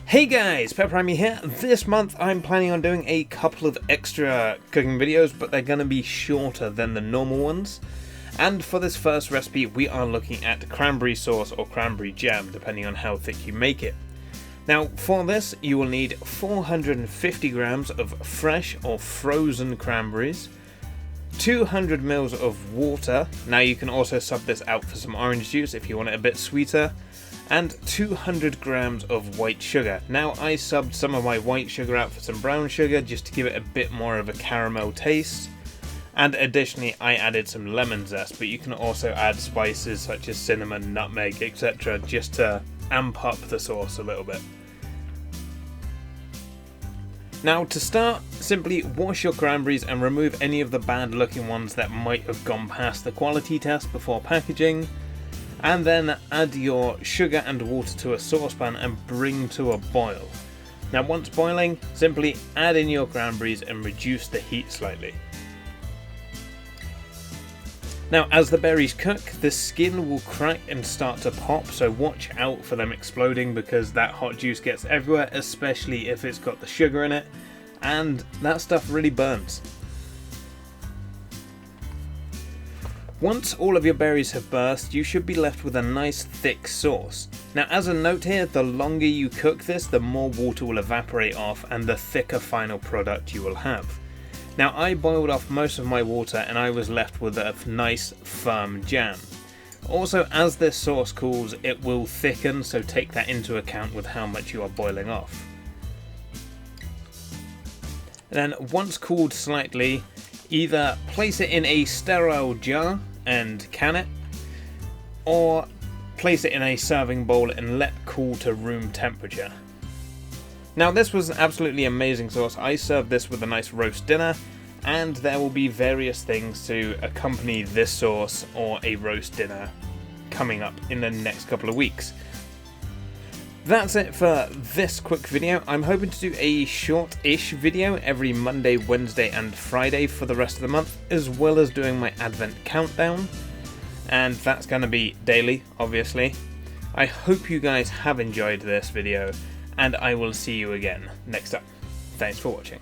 Hey guys, PepperAmmy here. This month I'm planning on doing a couple of extra cooking videos, but they're going to be shorter than the normal ones. And for this first recipe we are looking at cranberry sauce or cranberry jam, depending on how thick you make it. Now for this you will need 450 grams of fresh or frozen cranberries, 200 ml of water, now you can also sub this out for some orange juice if you want it a bit sweeter, and 200 grams of white sugar. Now I subbed some of my white sugar out for some brown sugar just to give it a bit more of a caramel taste, and additionally I added some lemon zest, but you can also add spices such as cinnamon, nutmeg, etc. just to amp up the sauce a little bit. Now to start, simply wash your cranberries and remove any of the bad looking ones that might have gone past the quality test before packaging. And then add your sugar and water to a saucepan and bring to a boil. Now once boiling, simply add in your cranberries and reduce the heat slightly. Now as the berries cook, the skin will crack and start to pop, so watch out for them exploding because that hot juice gets everywhere, especially if it's got the sugar in it, and that stuff really burns. Once all of your berries have burst, you should be left with a nice thick sauce. Now as a note here, the longer you cook this, the more water will evaporate off and the thicker final product you will have. Now I boiled off most of my water and I was left with a nice firm jam. Also, as this sauce cools, it will thicken, so take that into account with how much you are boiling off. And then once cooled slightly, either place it in a sterile jar and can it, or place it in a serving bowl and let cool to room temperature. Now this was an absolutely amazing sauce. I served this with a nice roast dinner, and there will be various things to accompany this sauce or a roast dinner coming up in the next couple of weeks. That's it for this quick video. I'm hoping to do a short-ish video every Monday, Wednesday and Friday for the rest of the month, as well as doing my Advent countdown, and that's going to be daily, obviously. I hope you guys have enjoyed this video, and I will see you again next time. Thanks for watching.